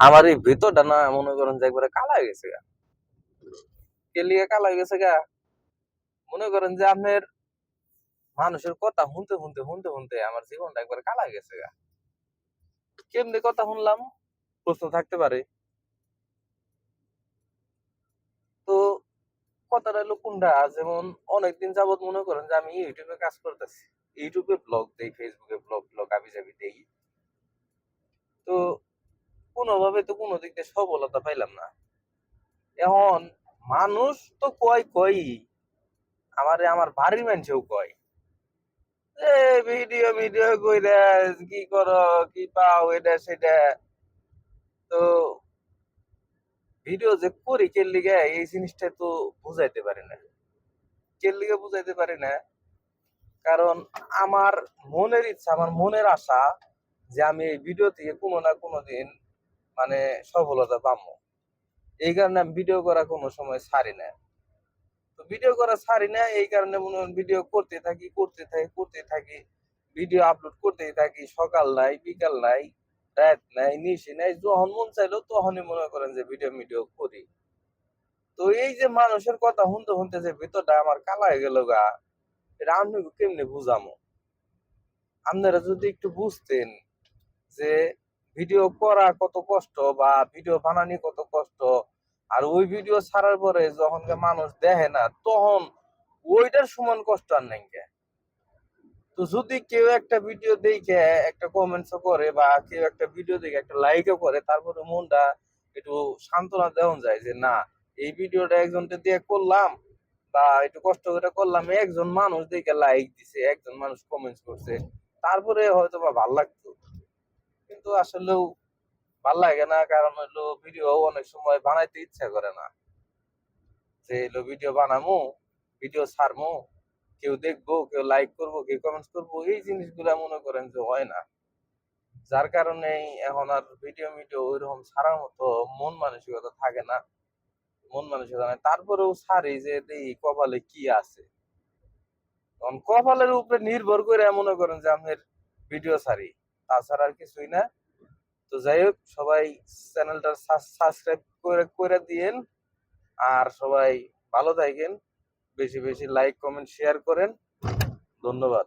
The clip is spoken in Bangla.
আমার এই ভেতরটা না মনে করেন যে একবারে কালা হয়ে গেছে গা। কে লিগে কালা হয়ে গেছে গা? মনে করেন যে আপনার মানুষের কথা শুনতে আমার জীবনটা একবারে কালা হয়ে গেছে গা। কেমনে কথা শুনলাম? প্রশ্ন থাকতে পারে। তো কথাটা হলো কোনটা, যেমন অনেকদিন যাবত মনে করেন যে আমি ইউটিউবে কাজ করতেছি। ইউটিউবে ব্লগ দেই, ফেসবুকে ব্লগ ব্লগ আবি দেই। তো কোনোভাবে তো কোনো দিক দিয়ে সফলতা পাইলাম না। এখন মানুষ তো কয় আমারে আমার বাড়ির মানুষও কয় এ ভিডিও ভিডিও কইরা কি করো, কি পাও, এটা সেটা। তো ভিডিও যে করি কে লিগে এই জিনিসটা তো বুঝাইতে পারি না। কে লিগে বুঝাইতে পারি না, কারণ আমার মনের ইচ্ছা, আমার মনের আশা যে আমি এই ভিডিও থেকে কোনো না কোনো দিন মানে সফলতা পাবো। এই কারণে আমি ভিডিও করা কোনো সময় ছাড়ি না। তো ভিডিও করা ছাড়ি না এই কারণে মনে হয় ভিডিও করতে থাকি, ভিডিও আপলোড করতেই থাকি। সকাল নাই, বিকাল নাই, রাত নাই, নিশি নাই, যখন মন চাইলো তখনই মনে করেন যে ভিডিও মিডিও করি। তো এই যে মানুষের কথা শুনতে যে ভিতরটা আমার কালা হয়ে গেল গা, এটা আমি কেমনে বুঝামো? আপনারা যদি একটু বুঝতেন যে ভিডিও করা কত কষ্ট বা ভিডিও বানানি কত কষ্ট, আর ওই ভিডিও ছাড়ার পরে যখন মানুষ দেখে না তখন ওইটার সমান কষ্ট আর নাই। তো যদি কেউ একটা ভিডিও দেখে একটা কমেন্টস করে বা কেউ একটা ভিডিও দেখে একটা লাইকও করে, তারপরে মনটা একটু সান্ত্বনা দেওয়া যায় যে না, এই ভিডিওটা একজনকে দিয়ে করলাম বা একটু কষ্ট করে করলাম, একজন মানুষ দেখে লাইক দিছে, একজন মানুষ কমেন্টস করছে, তারপরে হয়তো বা ভাল লাগতো। কিন্তু আসলেও ভাল লাগে না, কারণ হলো ভিডিও অনেক সময় বানাইতে ইচ্ছা করে না। যে হলো ভিডিও বানামো, ভিডিও ছাড়মো, কেউ দেখবো, কেউ লাইক করবো, কেউ কমেন্টস করবো, এই জিনিসগুলা মনে করেন যে হয় না। যার কারণে এখন আর ভিডিও মিডিও ওইরকম ছাড়ার মতো মন মানসিকতা থাকে না। মন মানসিকতা নাই, তারপরেও ছাড়ি যে এই কপালে কি আছে। তখন কপালের উপরে নির্ভর করে মনে করেন যে আপনার ভিডিও ছাড়ি, তাছাড়া আর কিছুই না। তো যাই হোক, সবাই চ্যানেলটা সাবস্ক্রাইব করে করে দিয়েন। আর সবাই ভালো থাকেন, বেশি বেশি লাইক কমেন্ট শেয়ার করেন। ধন্যবাদ।